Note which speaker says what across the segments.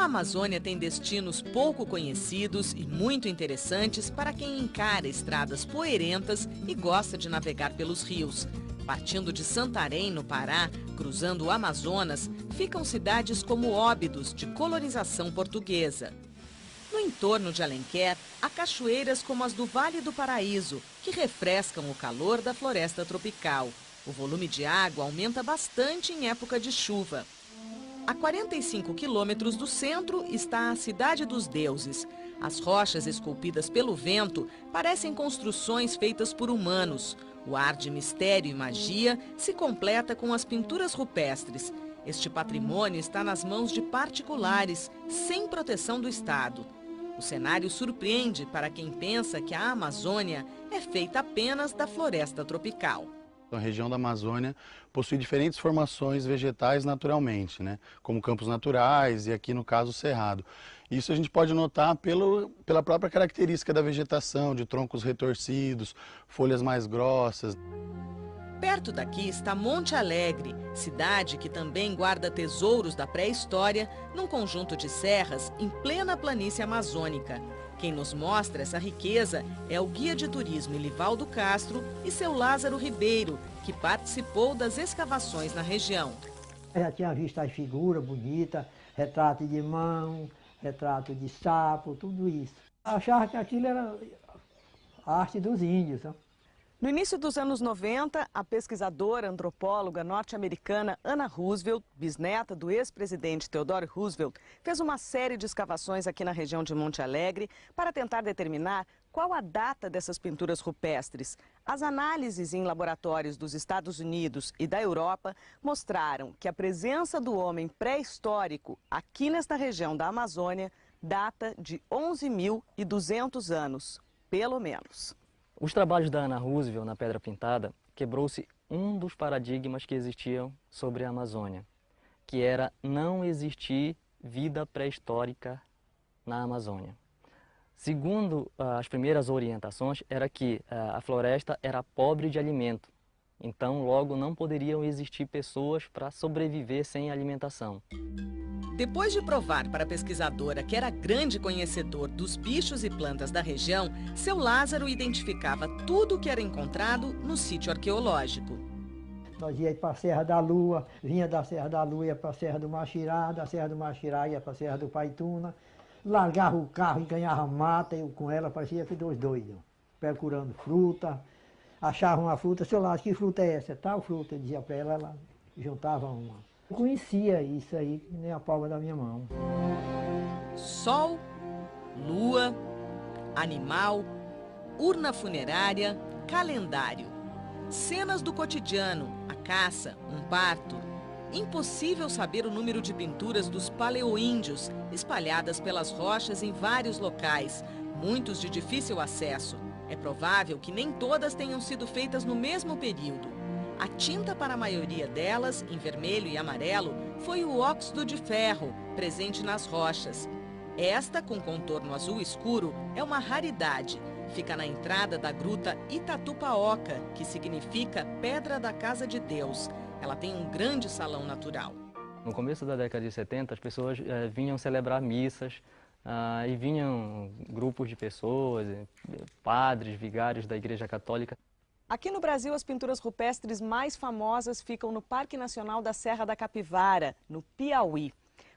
Speaker 1: Amazônia tem destinos pouco conhecidos e muito interessantes para quem encara estradas poeirentas e gosta de navegar pelos rios. Partindo de Santarém, no Pará, cruzando o Amazonas, ficam cidades como Óbidos, de colonização portuguesa. No entorno de Alenquer, há cachoeiras como as do Vale do Paraíso, que refrescam o calor da floresta tropical. O volume de água aumenta bastante em época de chuva. A 45 quilômetros do centro está a Cidade dos Deuses. As rochas esculpidas pelo vento parecem construções feitas por humanos. O ar de mistério e magia se completa com as pinturas rupestres. Este patrimônio está nas mãos de particulares, sem proteção do Estado. O cenário surpreende para quem pensa que a Amazônia é feita apenas da floresta tropical.
Speaker 2: A região da Amazônia possui diferentes formações vegetais naturalmente, né? Como campos naturais e aqui no caso o cerrado. Isso a gente pode notar pela própria característica da vegetação, de troncos retorcidos, folhas mais grossas.
Speaker 1: Perto daqui está Monte Alegre, cidade que também guarda tesouros da pré-história num conjunto de serras em plena planície amazônica. Quem nos mostra essa riqueza é o guia de turismo Elivaldo Castro e seu Lázaro Ribeiro, que participou das escavações na região.
Speaker 3: Eu já tinha visto as figuras bonitas, retrato de mão, retrato de sapo, tudo isso. Eu achava que aquilo era a arte dos índios. Né?
Speaker 1: No início dos anos 90, a pesquisadora antropóloga norte-americana Anna Roosevelt, bisneta do ex-presidente Theodore Roosevelt, fez uma série de escavações aqui na região de Monte Alegre para tentar determinar qual a data dessas pinturas rupestres. As análises em laboratórios dos Estados Unidos e da Europa mostraram que a presença do homem pré-histórico aqui nesta região da Amazônia data de 11.200 anos, pelo menos.
Speaker 4: Os trabalhos da Anna Roosevelt na Pedra Pintada quebrou-se um dos paradigmas que existiam sobre a Amazônia, que era não existir vida pré-histórica na Amazônia. Segundo as primeiras orientações, era que a floresta era pobre de alimento, então logo não poderiam existir pessoas para sobreviver sem alimentação.
Speaker 1: Depois de provar para a pesquisadora que era grande conhecedor dos bichos e plantas da região, seu Lázaro identificava tudo o que era encontrado no sítio arqueológico.
Speaker 3: Nós íamos para a Serra da Lua, vinha da Serra da Lua, ia para a Serra do Maxirá, da Serra do Maxirá ia para a Serra do Paituna, largava o carro e ganhava mata, eu com ela parecia que dois doidos, procurando fruta, achava uma fruta, seu Lázaro, que fruta é essa? Tal fruta, eu dizia para ela, ela juntava uma. Eu conhecia isso aí, nem a palma da minha mão.
Speaker 1: Sol, lua, animal, urna funerária, calendário. Cenas do cotidiano, a caça, um parto. Impossível saber o número de pinturas dos paleoíndios, espalhadas pelas rochas em vários locais, muitos de difícil acesso. É provável que nem todas tenham sido feitas no mesmo período. A tinta para a maioria delas, em vermelho e amarelo, foi o óxido de ferro, presente nas rochas. Esta, com contorno azul escuro, é uma raridade. Fica na entrada da gruta Itatupaoca, que significa Pedra da Casa de Deus. Ela tem um grande salão natural.
Speaker 4: No começo da década de 70, as pessoas vinham celebrar missas e vinham grupos de pessoas, padres, vigários da Igreja Católica.
Speaker 1: Aqui no Brasil, as pinturas rupestres mais famosas ficam no Parque Nacional da Serra da Capivara, no Piauí.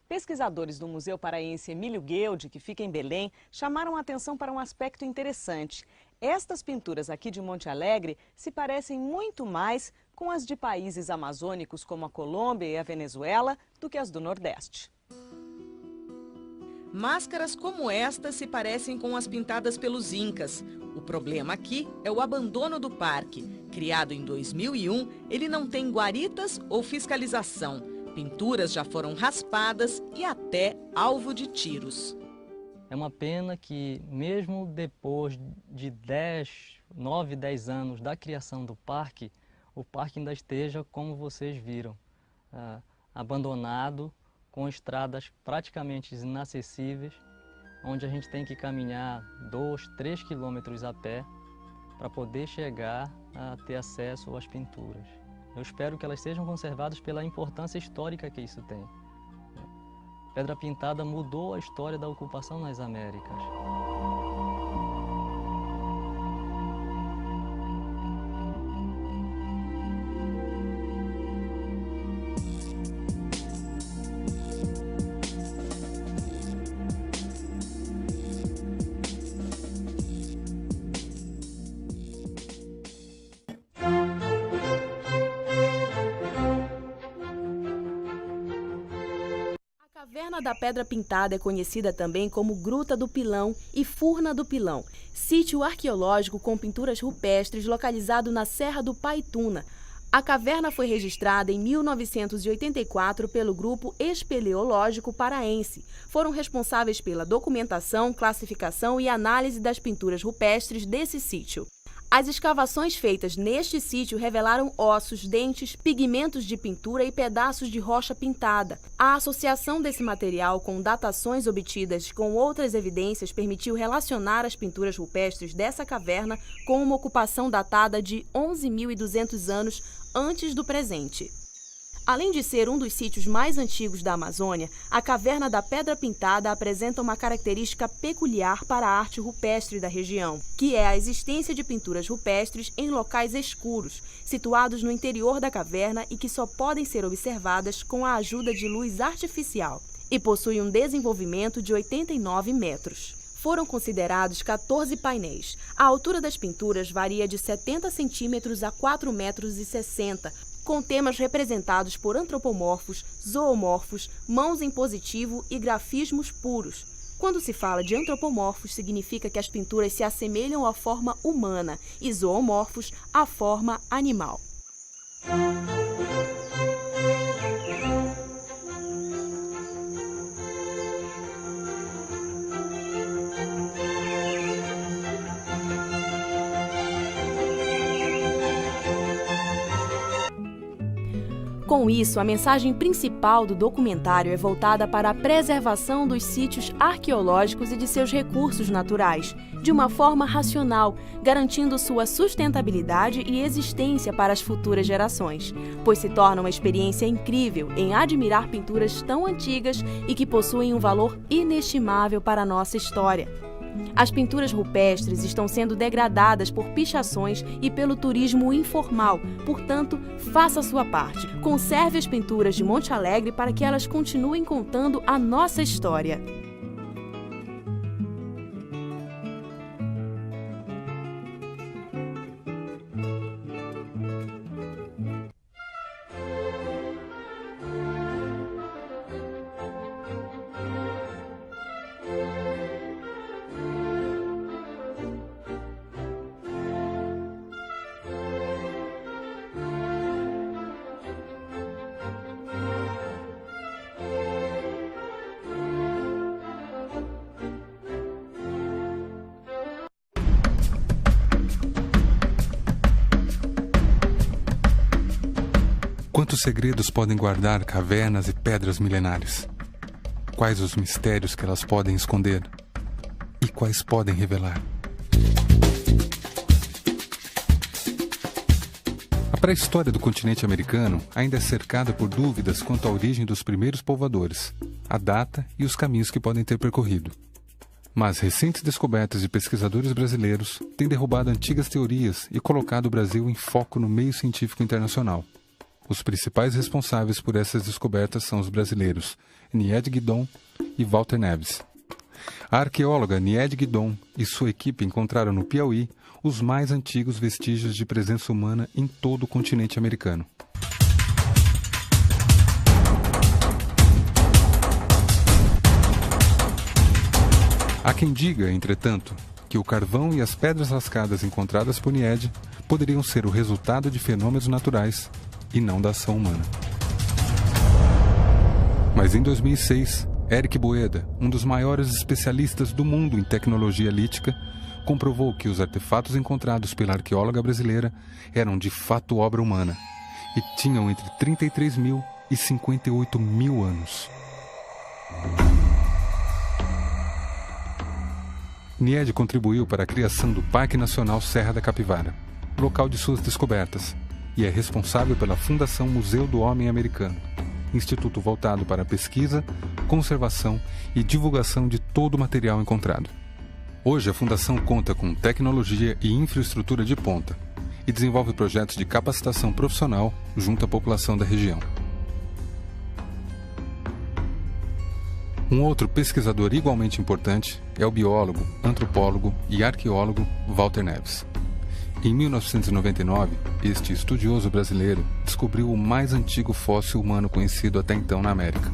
Speaker 1: Pesquisadores do Museu Paraense Emílio Gueldi, que fica em Belém, chamaram a atenção para um aspecto interessante. Estas pinturas aqui de Monte Alegre se parecem muito mais com as de países amazônicos como a Colômbia e a Venezuela do que as do Nordeste. Máscaras como esta se parecem com as pintadas pelos incas. O problema aqui é o abandono do parque. Criado em 2001, ele não tem guaritas ou fiscalização. Pinturas já foram raspadas e até alvo de tiros.
Speaker 4: É uma pena que, mesmo depois de 9, 10 anos da criação do parque, o parque ainda esteja, como vocês viram, abandonado, com estradas praticamente inacessíveis, onde a gente tem que caminhar 2, 3 quilômetros a pé para poder chegar a ter acesso às pinturas. Eu espero que elas sejam conservadas pela importância histórica que isso tem. Pedra Pintada mudou a história da ocupação nas Américas.
Speaker 5: A caverna da Pedra Pintada é conhecida também como Gruta do Pilão e Furna do Pilão, sítio arqueológico com pinturas rupestres localizado na Serra do Paituna. A caverna foi registrada em 1984 pelo Grupo Espeleológico Paraense. Foram responsáveis pela documentação, classificação e análise das pinturas rupestres desse sítio. As escavações feitas neste sítio revelaram ossos, dentes, pigmentos de pintura e pedaços de rocha pintada. A associação desse material com datações obtidas com outras evidências permitiu relacionar as pinturas rupestres dessa caverna com uma ocupação datada de 11.200 anos antes do presente. Além de ser um dos sítios mais antigos da Amazônia, a Caverna da Pedra Pintada apresenta uma característica peculiar para a arte rupestre da região, que é a existência de pinturas rupestres em locais escuros, situados no interior da caverna e que só podem ser observadas com a ajuda de luz artificial, e possui um desenvolvimento de 89 metros. Foram considerados 14 painéis. A altura das pinturas varia de 70 centímetros a 4,60 metros, com temas representados por antropomorfos, zoomorfos, mãos em positivo e grafismos puros. Quando se fala de antropomorfos, significa que as pinturas se assemelham à forma humana e zoomorfos à forma animal. Com isso, a mensagem principal do documentário é voltada para a preservação dos sítios arqueológicos e de seus recursos naturais, de uma forma racional, garantindo sua sustentabilidade e existência para as futuras gerações, pois se torna uma experiência incrível em admirar pinturas tão antigas e que possuem um valor inestimável para a nossa história. As pinturas rupestres estão sendo degradadas por pichações e pelo turismo informal, portanto, faça a sua parte. Conserve as pinturas de Monte Alegre para que elas continuem contando a nossa história.
Speaker 6: Quantos segredos podem guardar cavernas e pedras milenares? Quais os mistérios que elas podem esconder? E quais podem revelar? A pré-história do continente americano ainda é cercada por dúvidas quanto à origem dos primeiros povoadores, a data e os caminhos que podem ter percorrido. Mas recentes descobertas de pesquisadores brasileiros têm derrubado antigas teorias e colocado o Brasil em foco no meio científico internacional. Os principais responsáveis por essas descobertas são os brasileiros Nied Guidon e Walter Neves. A arqueóloga Nied Guidon e sua equipe encontraram no Piauí os mais antigos vestígios de presença humana em todo o continente americano. Há quem diga, entretanto, que o carvão e as pedras lascadas encontradas por Nied poderiam ser o resultado de fenômenos naturais e não da ação humana. Mas em 2006, Eric Boeda, um dos maiores especialistas do mundo em tecnologia lítica, comprovou que os artefatos encontrados pela arqueóloga brasileira eram de fato obra humana e tinham entre 33 mil e 58 mil anos. Nied contribuiu para a criação do Parque Nacional Serra da Capivara, local de suas descobertas, e é responsável pela Fundação Museu do Homem Americano, instituto voltado para a pesquisa, conservação e divulgação de todo o material encontrado. Hoje, a Fundação conta com tecnologia e infraestrutura de ponta e desenvolve projetos de capacitação profissional junto à população da região. Um outro pesquisador igualmente importante é o biólogo, antropólogo e arqueólogo Walter Neves. Em 1999, este estudioso brasileiro descobriu o mais antigo fóssil humano conhecido até então na América.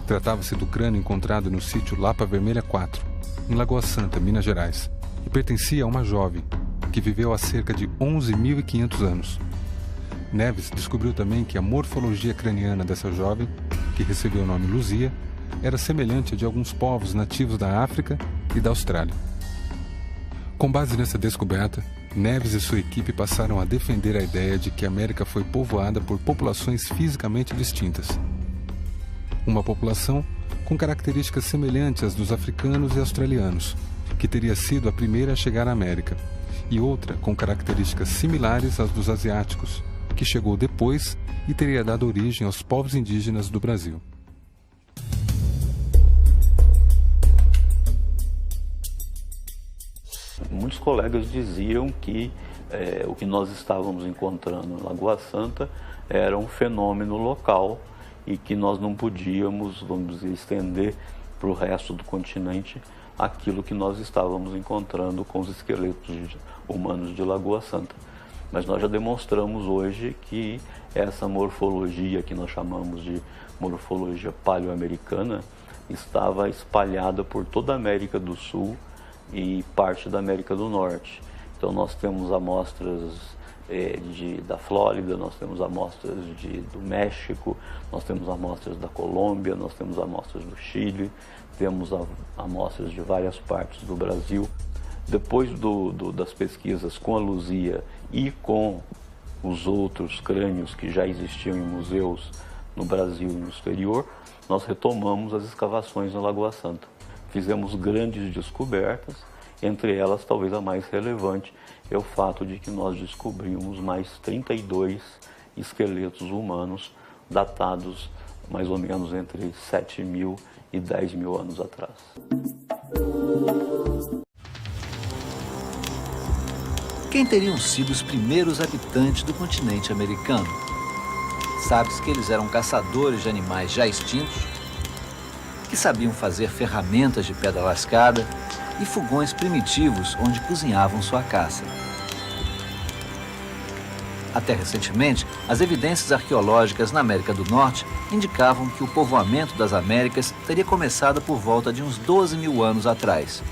Speaker 6: Tratava-se do crânio encontrado no sítio Lapa Vermelha 4, em Lagoa Santa, Minas Gerais, e pertencia a uma jovem que viveu há cerca de 11.500 anos. Neves descobriu também que a morfologia craniana dessa jovem, que recebeu o nome Luzia, era semelhante à de alguns povos nativos da África e da Austrália. Com base nessa descoberta, Neves e sua equipe passaram a defender a ideia de que a América foi povoada por populações fisicamente distintas. Uma população com características semelhantes às dos africanos e australianos, que teria sido a primeira a chegar à América, e outra com características similares às dos asiáticos, que chegou depois e teria dado origem aos povos indígenas do Brasil.
Speaker 7: Muitos colegas diziam que o que nós estávamos encontrando em Lagoa Santa era um fenômeno local e que nós não podíamos, vamos dizer, estender para o resto do continente aquilo que nós estávamos encontrando com os esqueletos humanos de Lagoa Santa. Mas nós já demonstramos hoje que essa morfologia, que nós chamamos de morfologia paleoamericana, estava espalhada por toda a América do Sul e parte da América do Norte. Então nós temos amostras da Flórida, nós temos amostras do México, nós temos amostras da Colômbia, nós temos amostras do Chile, temos amostras de várias partes do Brasil. Depois das pesquisas com a Luzia e com os outros crânios que já existiam em museus no Brasil e no exterior, nós retomamos as escavações na Lagoa Santa. Fizemos grandes descobertas, entre elas talvez a mais relevante é o fato de que nós descobrimos mais 32 esqueletos humanos datados mais ou menos entre 7.000 e 10.000 anos atrás.
Speaker 8: Quem teriam sido os primeiros habitantes do continente americano? Sabe-se que eles eram caçadores de animais já extintos, que sabiam fazer ferramentas de pedra lascada e fogões primitivos onde cozinhavam sua caça. Até recentemente, as evidências arqueológicas na América do Norte indicavam que o povoamento das Américas teria começado por volta de uns 12.000 anos atrás.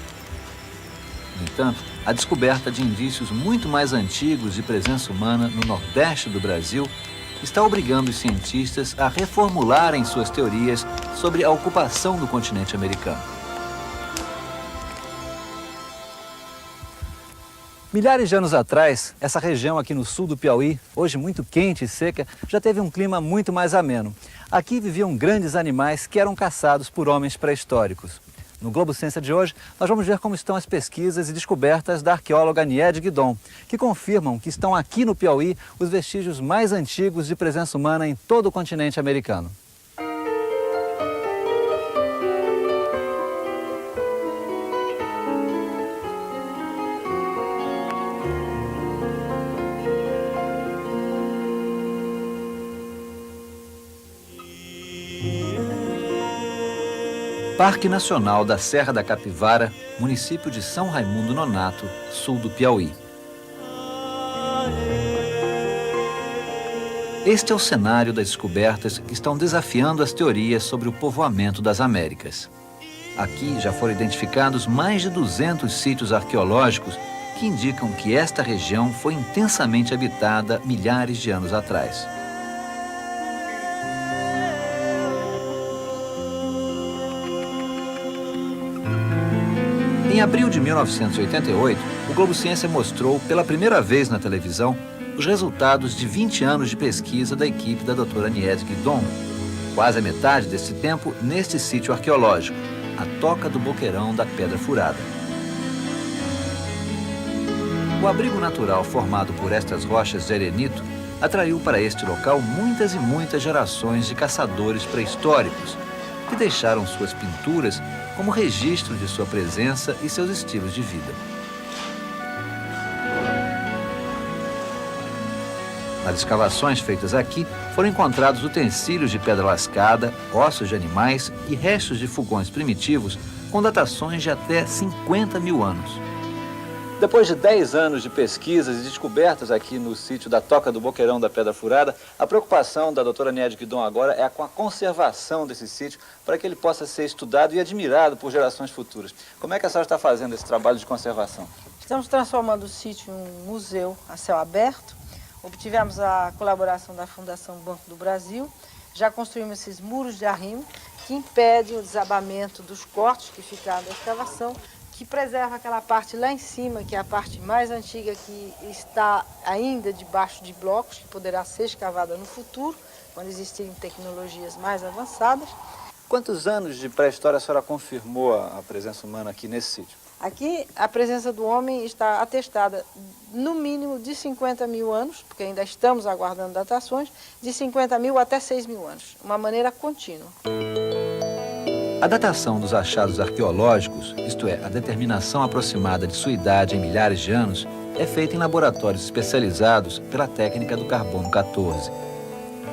Speaker 8: No entanto, a descoberta de indícios muito mais antigos de presença humana no Nordeste do Brasil está obrigando os cientistas a reformularem suas teorias sobre a ocupação do continente americano. Milhares de anos atrás, essa região aqui no sul do Piauí, hoje muito quente e seca, já teve um clima muito mais ameno. Aqui viviam grandes animais que eram caçados por homens pré-históricos. No Globo Ciência de hoje, nós vamos ver como estão as pesquisas e descobertas da arqueóloga Niede Guidon, que confirmam que estão aqui no Piauí os vestígios mais antigos de presença humana em todo o continente americano. Parque Nacional da Serra da Capivara, município de São Raimundo Nonato, sul do Piauí. Este é o cenário das descobertas que estão desafiando as teorias sobre o povoamento das Américas. Aqui já foram identificados mais de 200 sítios arqueológicos que indicam que esta região foi intensamente habitada milhares de anos atrás. Em abril de 1988, o Globo Ciência mostrou pela primeira vez na televisão os resultados de 20 anos de pesquisa da equipe da doutora Niede Guidon, quase a metade desse tempo neste sítio arqueológico, a Toca do Boqueirão da Pedra Furada. O abrigo natural formado por estas rochas de arenito atraiu para este local muitas e muitas gerações de caçadores pré-históricos, que deixaram suas pinturas como registro de sua presença e seus estilos de vida. Nas escavações feitas aqui, foram encontrados utensílios de pedra lascada, ossos de animais e restos de fogões primitivos com datações de até 50 mil anos. Depois de 10 anos de pesquisas e descobertas aqui no sítio da Toca do Boqueirão da Pedra Furada, a preocupação da doutora Niede Guidon agora é com a conservação desse sítio para que ele possa ser estudado e admirado por gerações futuras. Como é que a senhora está fazendo esse trabalho de conservação?
Speaker 9: Estamos transformando o sítio em um museu a céu aberto. Obtivemos a colaboração da Fundação Banco do Brasil. Já construímos esses muros de arrimo que impedem o desabamento dos cortes que ficaram da escavação, que preserva aquela parte lá em cima, que é a parte mais antiga, que está ainda debaixo de blocos, que poderá ser escavada no futuro, quando existirem tecnologias mais avançadas.
Speaker 8: Quantos anos de pré-história a senhora confirmou a presença humana aqui nesse sítio?
Speaker 9: Aqui a presença do homem está atestada no mínimo de 50 mil anos, porque ainda estamos aguardando datações, de 50 mil até 6 mil anos, uma maneira contínua.
Speaker 8: A datação dos achados arqueológicos, isto é, a determinação aproximada de sua idade em milhares de anos, é feita em laboratórios especializados pela técnica do carbono 14.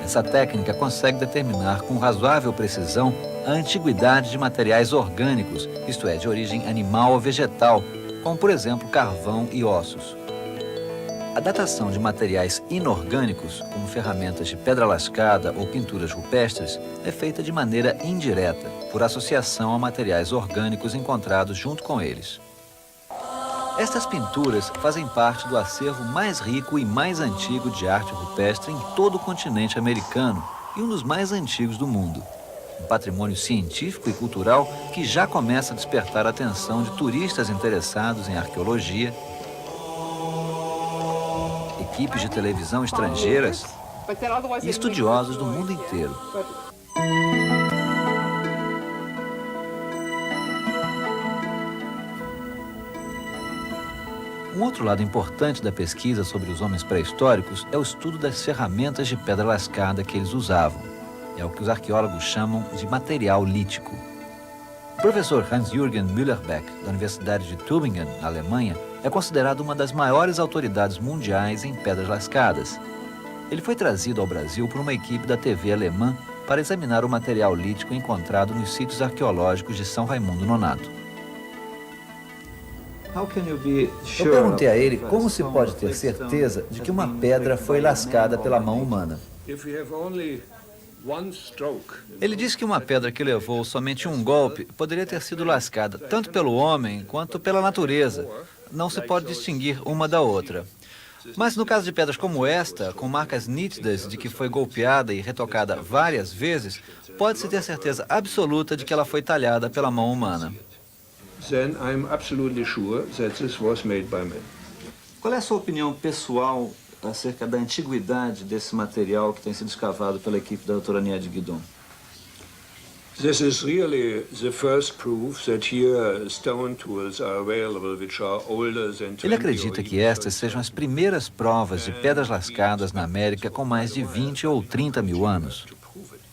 Speaker 8: Essa técnica consegue determinar com razoável precisão a antiguidade de materiais orgânicos, isto é, de origem animal ou vegetal, como por exemplo carvão e ossos. A datação de materiais inorgânicos, como ferramentas de pedra lascada ou pinturas rupestres, é feita de maneira indireta, por associação a materiais orgânicos encontrados junto com eles. Estas pinturas fazem parte do acervo mais rico e mais antigo de arte rupestre em todo o continente americano e um dos mais antigos do mundo. Um patrimônio científico e cultural que já começa a despertar a atenção de turistas interessados em arqueologia, equipes de televisão estrangeiras e estudiosos do mundo inteiro. Um outro lado importante da pesquisa sobre os homens pré-históricos é o estudo das ferramentas de pedra lascada que eles usavam. É o que os arqueólogos chamam de material lítico. O professor Hans-Jürgen Müllerbeck, da Universidade de Tübingen, na Alemanha, é considerado uma das maiores autoridades mundiais em pedras lascadas. Ele foi trazido ao Brasil por uma equipe da TV alemã para examinar o material lítico encontrado nos sítios arqueológicos de São Raimundo Nonato. Eu perguntei a ele como se pode ter certeza de que uma pedra foi lascada pela mão humana. Ele disse que uma pedra que levou somente um golpe poderia ter sido lascada tanto pelo homem quanto pela natureza. Não se pode distinguir uma da outra. Mas no caso de pedras como esta, com marcas nítidas de que foi golpeada e retocada várias vezes, pode-se ter certeza absoluta de que ela foi talhada pela mão humana.
Speaker 10: Then I'm absolutely sure that this was made by men.
Speaker 8: Qual é a sua opinião pessoal acerca da antiguidade desse material que tem sido escavado pela equipe da doutora Niede Guidon?
Speaker 10: This is really the first proof that here stone tools are available which are older than 20.
Speaker 8: Ele acredita que estas sejam as primeiras provas de pedras lascadas na América com mais de 20 ou 30 mil anos.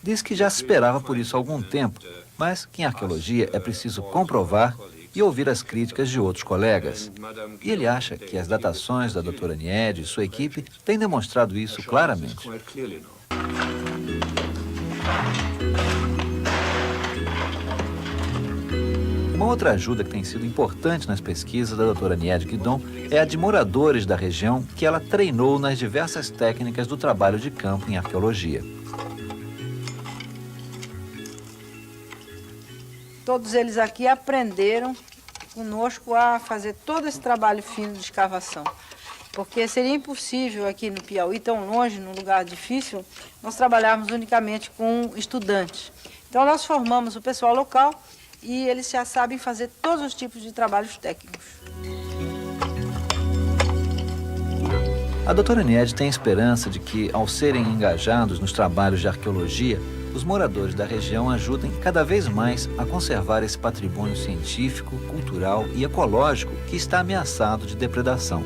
Speaker 8: Diz que já se esperava por isso há algum tempo, mas que em arqueologia é preciso comprovar e ouvir as críticas de outros colegas. E ele acha que as datações da doutora Niede e sua equipe têm demonstrado isso claramente. Uma outra ajuda que tem sido importante nas pesquisas da doutora Niede Guidon é a de moradores da região que ela treinou nas diversas técnicas do trabalho de campo em arqueologia.
Speaker 9: Todos eles aqui aprenderam conosco a fazer todo esse trabalho fino de escavação. Porque seria impossível aqui no Piauí, tão longe, num lugar difícil, nós trabalharmos unicamente com estudantes. Então nós formamos o pessoal local e eles já sabem fazer todos os tipos de trabalhos técnicos.
Speaker 8: A doutora Niede tem esperança de que, ao serem engajados nos trabalhos de arqueologia, os moradores da região ajudem cada vez mais a conservar esse patrimônio científico, cultural e ecológico que está ameaçado de depredação.